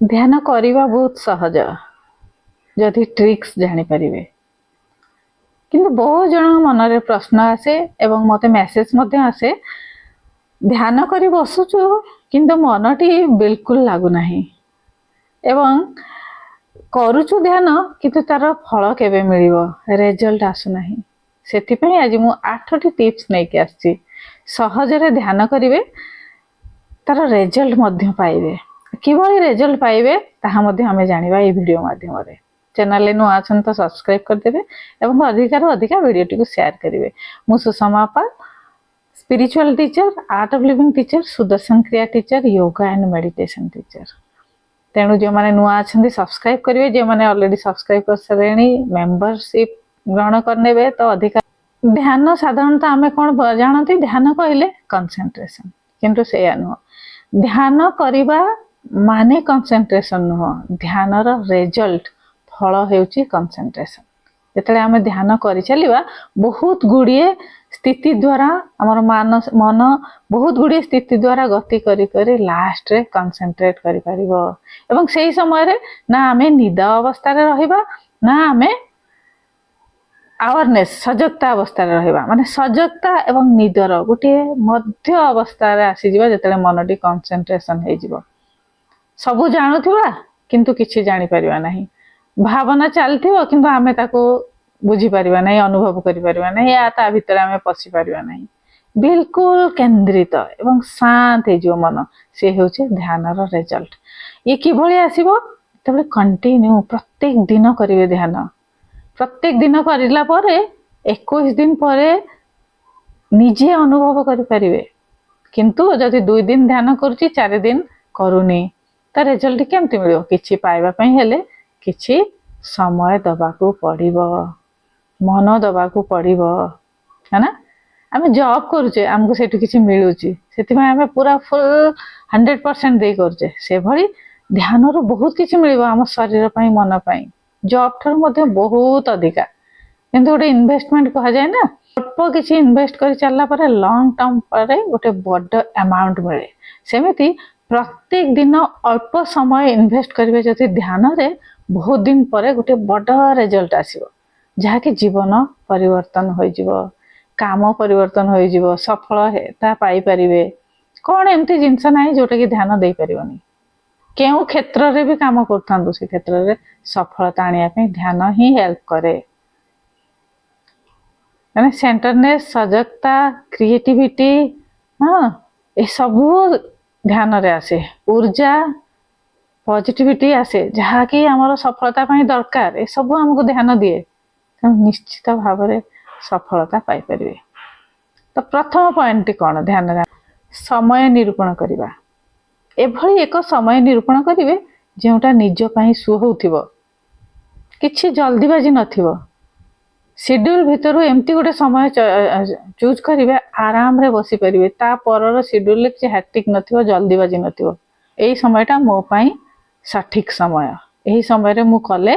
ध्यान करवा बहुत सहज जदि ट्रिक्स जानी पारिबे। किंतु बहुत जन मन रे प्रश्न आसे एवं मते मेसेज मते आसे ध्यान करी बसुचु किंतु मनटी बिल्कुल लागू नाही एवं करूचु ध्यान किंतु तार फल केबे मिलिबो रिजल्ट आसु नाही। सेति पई आज मु 8टी टिप्स नै के आछि सहज रे ध्यान करिवे तार रिजल्ट मध्य पाइबे। किभଳି रिजल्ट पाइबे ताहा मध्य हमें जानिबा ए वीडियो माध्यम रे। चैनल नु आछन तो सब्सक्राइब कर देबे एवं अधिकार अधिक वीडियो टी को शेयर करिवे। मु Sushma Pal spiritual teacher, Art of Living teacher, Sudarshan Kriya teacher, yoga and meditation teacher. तेणु जो माने नुआ आछन सब्सक्राइब करिवे, जे माने ऑलरेडी सब्सक्राइब कर सरेनी मेंबरशिप ग्रहण करनेबे तो अधिक। ध्यान साधारणतः आमे कोन जानती ध्यान कहले कंसंट्रेशन, किंतु से नुह। ध्यान करिबा माने कंसंट्रेशन नुह, ध्यान रो रिजल्ट फल हेउची कंसंट्रेशन। जेतले आमे ध्यान करि चलिबा बहुत गुडिये स्थिति द्वारा हमर मन बहुत गुडिये स्थिति द्वारा गति करी करी लास्ट रे कंसंट्रेट करि परिबो एवं सेही समय रे ना आमे निदा अवस्था रे रहिबा ना आमे अवेयरनेस सजगता अवस्था रे रहिबा। माने सजगता एवं निदर गोटे मध्य अवस्था रे आसी जिबा जेतले मनटी कंसंट्रेशन हे जिवो। सबु जानुथिबा किंतु किछि जानि परिबा नाही, भावना चलथिबो किंतु आमे ताको बुझी परिबा नाही, अनुभव करि परिबा नाही, या ता भितर आमे पसी परिबा नाही। बिल्कुल केंद्रित एवं शांत हे जो मन से होचे ध्यान रो रिजल्ट। ये किभଳି आसीबो तबे कंटिन्यू प्रत्येक दिन करिवे ध्यान। प्रत्येक दिन करिला परे 21 दिन परे निजे अनुभव करि परिबे। किंतु जदि 2 दिन ध्यान करूची 4 दिन करूनी त रिजल्ट केमति मिलियो? किछि पाइबा पई हेले किछि समय दबाकू पड़िबो, मन दबाकू पड़िबो, है ना। आमे जॉब करूचे हमको सेठु किछि मिलुची, सेति में आमे पूरा फुल 100% दे करूचे। से भली ध्यान रो बहुत किछि मिलिबो हम शरीर पई मन पई। जॉब ठर मध्ये बहुत अधिका, किंतु गोटे इन्वेस्टमेंट कहा जाए ना, अल्प किछि इन्वेस्ट करि चलला परे लॉन्ग टर्म परे गोटे बड़ अमाउंट मिले। सेमिति प्रत्येक दिन अल्प समय इन्वेस्ट करिवे जति ध्यान रे बहुत दिन परे गोटे बड़ रिजल्ट आसीबो, जहा कि जीवन परिवर्तन होई जिवो, काम परिवर्तन होई जिवो, सफल हेता पाई परिवे। कोन एमती जिंस नाही जोटा कि ध्यान देई परिबनी। केउ क्षेत्र रे भी काम करथांदो से क्षेत्र रे सफलता आनिया पे ध्यान ही हेल्प करे। माने सेंटरनेस, सजगता, क्रिएटिविटी, हां ए सब ध्यान रे आसे। ऊर्जा, पॉजिटिविटी आसे, जहा कि हमर सफलता पई दरकार। ए सब हमको ध्यान दिए तो निश्चित भाव रे सफलता पाई परिवे। तो प्रथम पॉइंट कोन ध्यान रे समय निरूपण करिबा। एभली एक समय निरूपण करिवे जेउटा निज पई सुहोउथिबो, किछि जल्दीबाजी नथिबो। शेड्यूल भितरु एमती गोटे समय चूज करिवे, आराम रे बसी परिवे। ता परर शेड्यूल ले कि हैक्टिक नथिबो, जल्दीबाजी नथिबो। एई समयटा मो पई सठिक समय, एही समय रे मु कले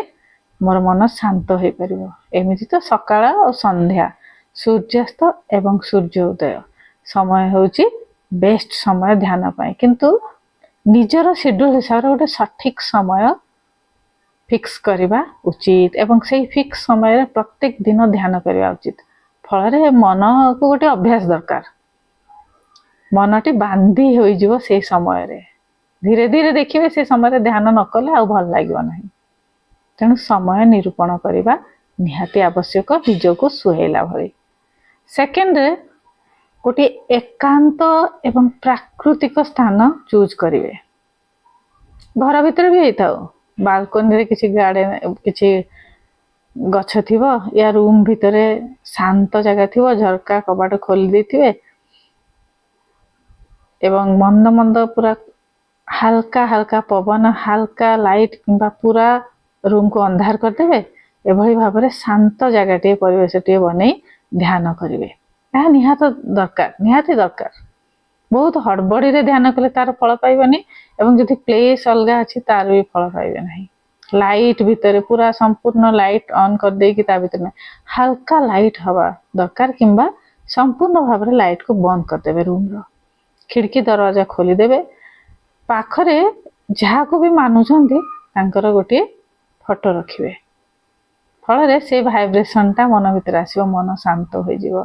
मोर मन शांत होई परिबो। एमिति तो सकाळ और संध्या, सूर्यास्त एवं सूर्योदय समय होउची बेस्ट समय ध्यान पई। किंतु निजर शेड्यूल हिसाब रे गोटे सठिक समय फिक्स करिबा उचित एवं सेही फिक्स समय रे प्रत्येक दिन ध्यान करिबा उचित। फल रे मन को गोटे अभ्यास दरकार, मनटी बांधी होई जिवो से समय रे। धीरे धीरे देखिबे से समय रे ध्यान न कले आ भल लागिबो नाही। तेणु समय निरूपण करिबा निहाती आवश्यक, निज को सुहेला भली। सेकेंड रे गोटे एकांत एवं प्राकृतिक स्थान चूज करिवे। घर भीतर भी हेताओ, बालकनी रे किछि गार्डन किछि गछ थिबो या रूम भीतर शांत जगह थिबो, झरका कबाट खोली देथिबे एवं मंद मंद पूरा हल्का हल्का पवन, हल्का लाइट किंबा पूरा रूम को अंधार कर देबे। एभली भाव रे शांत जगह टे परिवेश टे बनै ध्यान करिवे। या निहाती दरकार। बहुत हड़बड़ी रे ध्यान कले तार फल पाइबनी एवं जदि प्लेस अलगा अछि तार भी फल पाइबे नाही। लाइट भीतर पूरा संपूर्ण लाइट ऑन कर दे कि ता भीतर में हल्का लाइट हवा दरकार, किंबा संपूर्ण भाव रे लाइट को बंद कर देबे। रूम रो खिड़की दरवाजा खोली देबे। पाखरे ଯାହାକୁ ବି ମାନୁଛନ୍ତି ତାଙ୍କର ଗୋଟିଏ ଫଟୋ ରଖିବେ। ଫଳରେ ସେ ଭାଇବ୍ରେସନଟା ମନ ଭିତରେ ଆସିବ, ମନ ଶାନ୍ତ ହୋଇଯିବ।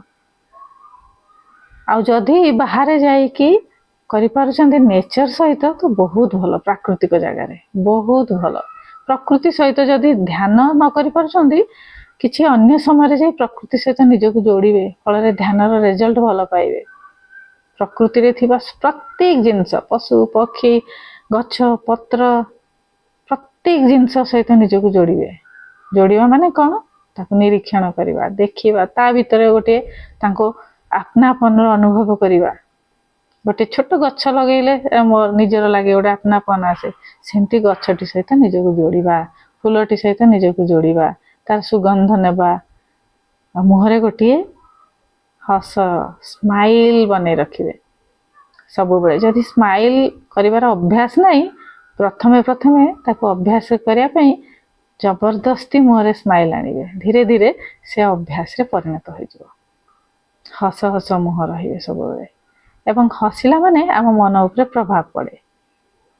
ଆଉ ଯଦି ବାହାରେ ଯାଇକି କରିପାରୁଛନ୍ତି ନେଚର ସହିତ ତ ବହୁତ ଭଲ। ପ୍ରାକୃତିକ ଜାଗାରେ ବହୁତ ଭଲ। ପ୍ରକୃତି ସହିତ ଯଦି ଧ୍ୟାନ ନ କରିପାରୁଛନ୍ତି, କିଛି ଅନ୍ୟ ସମୟରେ ଯାଇ ପ୍ରକୃତି ସହିତ ନିଜକୁ ଯୋଡ଼ିବେ, ଫଳରେ ଧ୍ୟାନର ରେଜଲ୍ଟ ଭଲ ପାଇବେ। ପ୍ରକୃତିରେ ଥିବା ପ୍ରତ୍ୟେକ ଜିନିଷ, ପଶୁ ପକ୍ଷୀ, ଗଛ ପତ୍ର, ପ୍ରତ୍ୟେକ ଜିନିଷ ସହିତ ନିଜକୁ ଯୋଡ଼ିବେ। ଯୋଡ଼ିବା ମାନେ କ'ଣ? ତାକୁ ନିରୀକ୍ଷଣ କରିବା, ଦେଖିବା, ତା ଭିତରେ ଗୋଟିଏ ତାଙ୍କୁ ଆପଣାପନର ଅନୁଭବ କରିବା। ଗୋଟେ ଛୋଟ ଗଛ ଲଗେଇଲେ ନିଜର ଲାଗେ ଗୋଟେ ଆପଣାପନ ଆସେ, ସେମିତି ଗଛଟି ସହିତ ନିଜକୁ ଯୋଡ଼ିବା, ଫୁଲଟି ସହିତ ନିଜକୁ ଯୋଡ଼ିବା, ତାର ସୁଗନ୍ଧ ନେବା। ଆଉ ମୁହଁରେ ଗୋଟିଏ ହସ, ସ୍ମାଇଲ ବନେଇ ରଖିବେ ସବୁବେଳେ। ଯଦି ସ୍ମାଇଲ କରିବାର ଅଭ୍ୟାସ ନାହିଁ, ପ୍ରଥମେ ତାକୁ ଅଭ୍ୟାସ କରିବା ପାଇଁ ଜବରଦସ୍ତି ମୁହଁରେ ସ୍ମାଇଲ ଆଣିବେ। ଧୀରେ ଧୀରେ ସେ ଅଭ୍ୟାସରେ ପରିଣତ ହୋଇଯିବ। ହସ ହସ ମୁହଁ ରହିବେ ସବୁବେଳେ। ଏବଂ ହସିଲା ମାନେ ଆମ ମନ ଉପରେ ପ୍ରଭାବ ପଡ଼େ।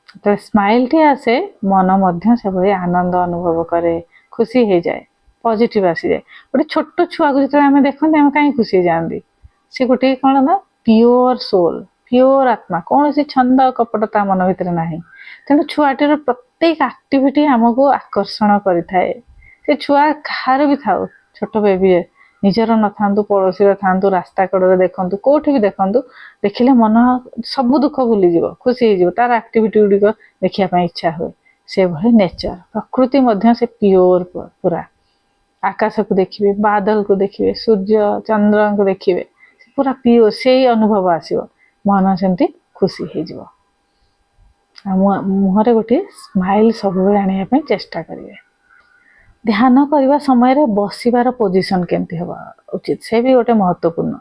ଯେତେବେଳେ ସ୍ମାଇଲଟି ଆସେ, ମନ ମଧ୍ୟ ସେଭଳି ଆନନ୍ଦ ଅନୁଭବ କରେ, ଖୁସି ହେଇଯାଏ, ପଜିଟିଭ ଆସିଯାଏ। ଗୋଟେ ଛୋଟ ଛୁଆକୁ ଯେତେବେଳେ ଆମେ ଦେଖନ୍ତି, ଆମେ କାହିଁ ଖୁସି ହେଇଯାଆନ୍ତି? ସେ ଗୋଟେ କ'ଣ ନା ପିଓର ସୋଲ, ପିଓର ଆତ୍ମା, କୌଣସି ଛନ୍ଦ କପଟ ତା ମନ ଭିତରେ ନାହିଁ। ତେଣୁ ଛୁଆଟିର ପ୍ରତ୍ୟେକ ଆକ୍ଟିଭିଟି ଆମକୁ ଆକର୍ଷଣ କରିଥାଏ। ସେ ଛୁଆ କାହାର ବି ଥାଉ, ଛୋଟ ବେବି, ନିଜର ନଥାନ୍ତୁ, ପଡ଼ୋଶୀର ଥାନ୍ତୁ, ରାସ୍ତା କଡ଼ରେ ଦେଖନ୍ତୁ, କୋଉଠି ବି ଦେଖନ୍ତୁ, ଦେଖିଲେ ମନ ସବୁ ଦୁଃଖ ଭୁଲିଯିବ, ଖୁସି ହେଇଯିବ। ତାର ଆକ୍ଟିଭିଟି ଗୁଡ଼ିକ ଦେଖିବା ପାଇଁ ଇଚ୍ଛା ହୁଏ। ସେଭଳି ନେଚର, ପ୍ରକୃତି ମଧ୍ୟ ସେ ପିଓର ପୁରା। ଆକାଶକୁ ଦେଖିବେ, ବାଦଲକୁ ଦେଖିବେ, ସୂର୍ଯ୍ୟ ଚନ୍ଦ୍ରଙ୍କୁ ଦେଖିବେ, ପୁରା ପିଓର, ସେଇ ଅନୁଭବ ଆସିବ। ମନ ସେମିତି ଖୁସି ହେଇଯିବ। ଆଉ ମୁହଁରେ ଗୋଟିଏ ସ୍ମାଇଲ ସବୁବେଳେ ଆଣିବା ପାଇଁ ଚେଷ୍ଟା କରିବେ। ଧ୍ୟାନ କରିବା ସମୟରେ ବସିବାର ପୋଜିସନ କେମିତି ହେବା ଉଚିତ, ସେ ବି ଗୋଟେ ମହତ୍ୱପୂର୍ଣ୍ଣ।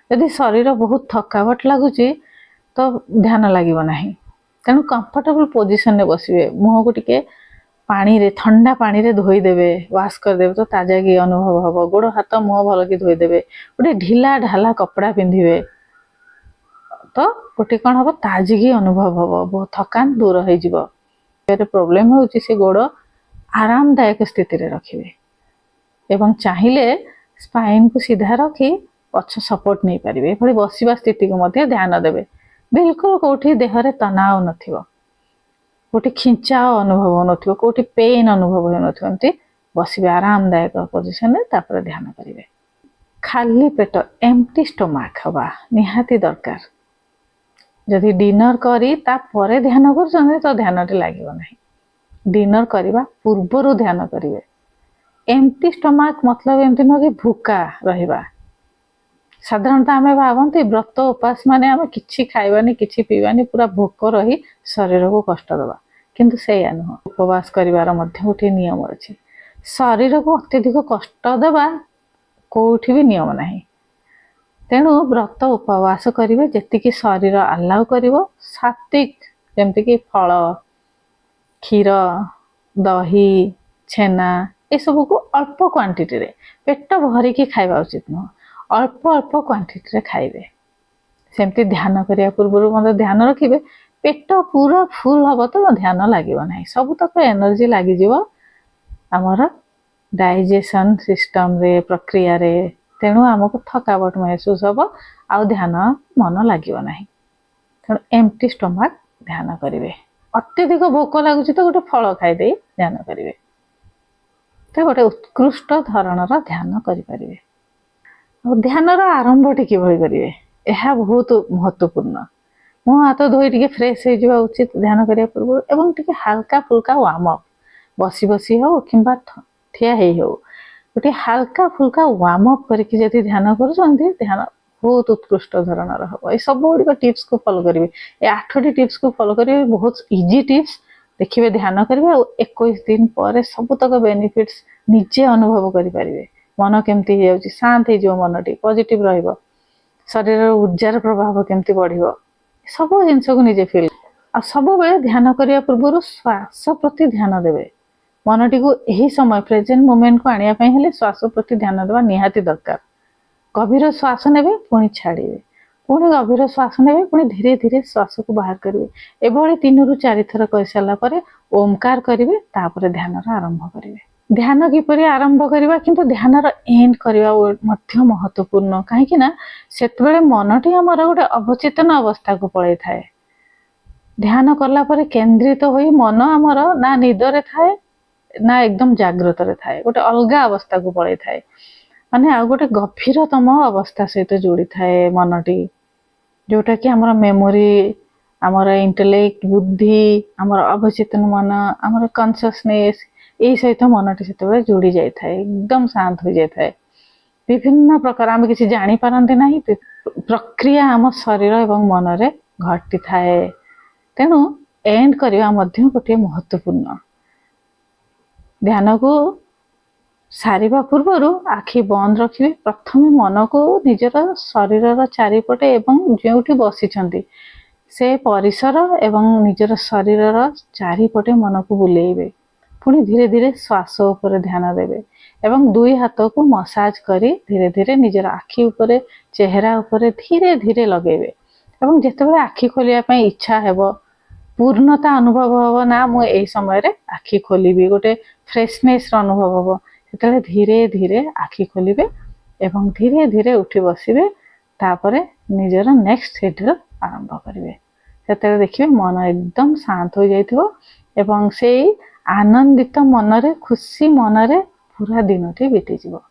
ଯଦି ଶରୀର ବହୁତ ଥକାବଟ ଲାଗୁଛି ତ ଧ୍ୟାନ ଲାଗିବ ନାହିଁ। ତେଣୁ କମ୍ଫର୍ଟେବଲ ପୋଜିସନରେ ବସିବେ। ମୁହଁକୁ ଟିକେ ପାଣିରେ, ଥଣ୍ଡା ପାଣିରେ ଧୋଇଦେବେ, ୱାଶ କରିଦେବେ, ତ ତାଜାଗି ଅନୁଭବ ହେବ। ଗୋଡ଼ ହାତ ମୁହଁ ଭଲକି ଧୋଇଦେବେ। ଗୋଟେ ଢିଲା ଢାଲା କପଡ଼ା ପିନ୍ଧିବେ, ତ ଗୋଟେ କ'ଣ ହେବ, ତାଜଗି ଅନୁଭବ ହେବ, ବହୁତ ଥକାନ ଦୂର ହେଇଯିବ। ପ୍ରୋବ୍ଲେମ ହେଉଛି ସେ ଗୋଡ଼ ଆରାମଦାୟକ ସ୍ଥିତିରେ ରଖିବେ ଏବଂ ଚାହିଁଲେ ସ୍ପାଇନକୁ ସିଧା ରଖି ପଛ ସପୋର୍ଟ ନେଇପାରିବେ। ଏଭଳି ବସିବା ସ୍ଥିତିକୁ ମଧ୍ୟ ଧ୍ୟାନ ଦେବେ। ବିଲକୁଲ କୋଉଠି ଦେହରେ ତନାव ନଥିବ, କୋଉଠି ଖିଞ୍ଚାଅ ଅନୁଭବ ହେଉନଥିବ, କୋଉଠି ପେନ୍ ଅନୁଭବ ହେଉନଥିବ। ଏମିତି ବସିବେ ଆରାମଦାୟକ ପୋଜିସନରେ, ତାପରେ ଧ୍ୟାନ କରିବେ। ଖାଲି ପେଟ, ଏମ୍ପ୍ଟି ଷ୍ଟୋମାକ୍ ହେବା ନିହାତି ଦରକାର। ଯଦି ଡିନର କରି ତାପରେ ଧ୍ୟାନ କରୁଛନ୍ତି ତ ଧ୍ୟାନଟି ଲାଗିବ ନାହିଁ। ଡିନର କରିବା ପୂର୍ବରୁ ଧ୍ୟାନ କରିବେ। ଏମ୍ପ୍ଟି ଷ୍ଟୋମାକ୍ ମତଲବ ଏମିତି ନୁହେଁ କି ଭୋକା ରହିବା। ସାଧାରଣତଃ ଆମେ ଭାବନ୍ତି ବ୍ରତ ଉପାସ ମାନେ ଆମେ କିଛି ଖାଇବାନି, କିଛି ପିଇବାନି, ପୁରା ଭୋକ ରହି ଶରୀରକୁ କଷ୍ଟ ଦେବା, କିନ୍ତୁ ସେଇଆ ନୁହଁ। ଉପବାସ କରିବାର ମଧ୍ୟ ଗୋଟିଏ ନିୟମ ଅଛି। ଶରୀରକୁ ଅତ୍ୟଧିକ କଷ୍ଟ ଦେବା କୋଉଠି ବି ନିୟମ ନାହିଁ। ତେଣୁ ବ୍ରତ ଉପବାସ କରିବେ ଯେତିକି ଶରୀର ଆଲାଉ କରିବ। ସାତ୍ୱିକ, ଯେମିତିକି ଫଳ, କ୍ଷୀର, ଦହି, ଛେନା, ଏସବୁକୁ ଅଳ୍ପ କ୍ୱାଣ୍ଟିଟିରେ, ପେଟ ଭରିକି ଖାଇବା ଉଚିତ ନୁହଁ, ଅଳ୍ପ ଅଳ୍ପ କ୍ୱାଣ୍ଟିଟିରେ ଖାଇବେ। ସେମିତି ଧ୍ୟାନ କରିବା ପୂର୍ବରୁ ମଧ୍ୟ ଧ୍ୟାନ ରଖିବେ। ପେଟ ପୁରା ଫୁଲ ହେବ ତ ଧ୍ୟାନ ଲାଗିବ ନାହିଁ। ସବୁତକ ଏନର୍ଜି ଲାଗିଯିବ ଆମର ଡାଇଜେସନ ସିଷ୍ଟମରେ, ପ୍ରକ୍ରିୟାରେ। ତେଣୁ ଆମକୁ ଥକାବଟ ମହସୁସ ହେବ, ଆଉ ଧ୍ୟାନ ମନ ଲାଗିବ ନାହିଁ। ତେଣୁ ଏମ୍ପ୍ଟି ଷ୍ଟୋମାକ୍ ଧ୍ୟାନ କରିବେ। ଅତ୍ୟଧିକ ଭୋକ ଲାଗୁଛି ତ ଗୋଟେ ଫଳ ଖାଇଦେଇ ଧ୍ୟାନ କରିବେ, ତ ଗୋଟେ ଉତ୍କୃଷ୍ଟ ଧରଣର ଧ୍ୟାନ କରିପାରିବେ। ଆଉ ଧ୍ୟାନର ଆରମ୍ଭଟି କିଭଳି କରିବେ, ଏହା ବହୁତ ମହତ୍ୱପୂର୍ଣ୍ଣ। ମୁହଁ ହାତ ଧୋଇ ଟିକେ ଫ୍ରେଶ ହେଇଯିବା ଉଚିତ ଧ୍ୟାନ କରିବା ପୂର୍ବରୁ, ଏବଂ ଟିକେ ହାଲକା ଫୁଲକା ୱାର୍ମ ଅପ୍, ବସି ବସି ହେଉ କିମ୍ବା ଠିଆ ହେଇ ହେଉ, ଗୋଟେ ହାଲକା ଫୁଲକା ୱାର୍ମ ଅପ୍ କରିକି ଯଦି ଧ୍ୟାନ କରୁଛନ୍ତି, ଧ୍ୟାନ ବହୁତ ଉତ୍କୃଷ୍ଟ ଧରଣର ହେବ। ଏ ସବୁ ଗୁଡ଼ିକ ଟିପ୍ସକୁ ଫଲୋ କରିବେ। ଏ 8ଟି ଟିପ୍ସକୁ ଫଲୋ କରିବେ, ବହୁତ ଇଜି ଟିପ୍ସ। ଦେଖିବେ, ଧ୍ୟାନ କରିବେ, ଆଉ 21 ଦିନ ପରେ ସବୁତକ ବେନିଫିଟ୍ସ ନିଜେ ଅନୁଭବ କରିପାରିବେ। ମନ କେମିତି ହେଇଯାଉଛି, ଶାନ୍ତ ହେଇଯିବ, ମନଟି ପଜିଟିଭ ରହିବ, ଶରୀରର ଉର୍ଜାର ପ୍ରଭାବ କେମିତି ବଢ଼ିବ, ସବୁ ଜିନିଷକୁ ନିଜେ ଫିଲ୍। ଆଉ ସବୁବେଳେ ଧ୍ୟାନ କରିବା ପୂର୍ବରୁ ଶ୍ୱାସ ପ୍ରତି ଧ୍ୟାନ ଦେବେ। ମନଟିକୁ ଏହି ସମୟ, ପ୍ରେଜେଣ୍ଟ ମୋମେଣ୍ଟକୁ ଆଣିବା ପାଇଁ ହେଲେ ଶ୍ୱାସ ପ୍ରତି ଧ୍ୟାନ ଦେବା ନିହାତି ଦରକାର। ଗଭୀର ଶ୍ୱାସ ନେବେ, ପୁଣି ଛାଡ଼ିବେ, पुणी गभीर श्वास ने पुणी धीरे धीरे श्वास को बाहर करेंगे। एभली 3 ରୁ 4 थर कर सारा पर ओमकार करेंगे, तापर ध्यान आरंभ करेंगे। ध्यान किपरि आरंभ करवा, किंतु ध्यान एंड करवा महत्वपूर्ण, कहीं से मनटी आमर गोटे अवचेतन अवस्था को पड़े थाए। ध्यान कला पर केंद्रित हो मन आमर ना निदरे थाए ना एकदम जागृत थाए, गोटे अलग अवस्था को पड़े थाए, माने आ गोटे गभीरतम अवस्था सहित जोड़ी थाए मनटी, जोटा कि आमर मेमोरी, आमर इंटेलेक्ट, बुद्धि, आमर अवचेतन मन, आमर कॉन्शियसनेस यही सहित मनटी से जोड़ी जाए, एकदम शांत हो जाए। विभिन्न प्रकार आम किसी जानी पारती ना, प्रक्रिया आम शरीर एवं मन रे घटी थाए। तेणु एंड करवा गोटे महत्वपूर्ण। ध्यान को सारिबा पूर्वर आखि बंद रखिए। प्रथम मन को निजर शरीर चारिपटे एवं जोठी बसिछंती से परिसर एवं निजर शरीर चारिपटे मन को बुलेइबे। पुणी धीरे धीरे श्वास उपर ध्यान देवे एवं दुई हाथ को मसाज करी धीरे धीरे निजर आखि उपरे, चेहरा उपरे धीरे धीरे लगेबे। एवं जेतेबेले आखि खोलिया पई इच्छा हेबो, पूर्णता अनुभव हबो ना मु एई समय रे आखि खोलिबी, गोटे फ्रेशनेस अनुभव हबो, सेतेबेले धीरे धीरे आखि खोलिबे एवं धीरे धीरे उठी बसिबे। तापरे निजर नेक्स्ट शेड्यूल आरंभ करिवे। सेतेबेले देखिबे मन एकदम शांत हो जाइथिबो एवं सेई आनंदित मनरे, खुशी मनरे पूरा दिनटी बीती जीवो।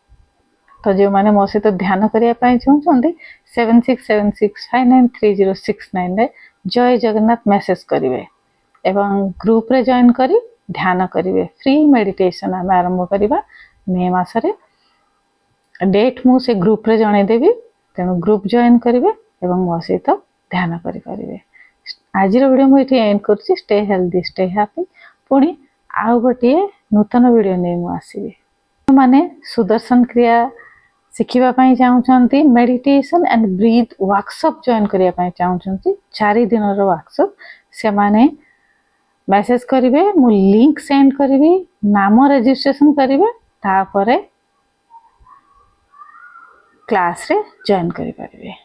तो जो माने मो सहित ध्यान करिया पई चाहउछंती 7676593069 रे जय जगन्नाथ मैसेज करिवे एवं ग्रुप रे जॉइन करी ध्यान करिवे। फ्री मेडिटेशन आम आरंभ करिबा मे मासरे। डेट मु से ग्रुप रे जणे देबी, तेणु ग्रुप जॉइन करिवे एवं मो सहित ध्यान करि परिवे। आज वीडियो मु एठी एंड करछि। Stay healthy, stay happy. पुणी आउ गोटे नूतन वीडियो नै मु आसीबी। माने सुदर्शन क्रिया शिखिबा पई चाहउछंती, meditation and breath workshop join करिया पई चाहउछंती, 4 दिन रो वर्कशॉप, से माने मैसेज करिवे, मु लिंक सेंड करिवी, नाम रजिस्ट्रेशन करिवे, तापरे क्लास रे जॉइन करि परिवे।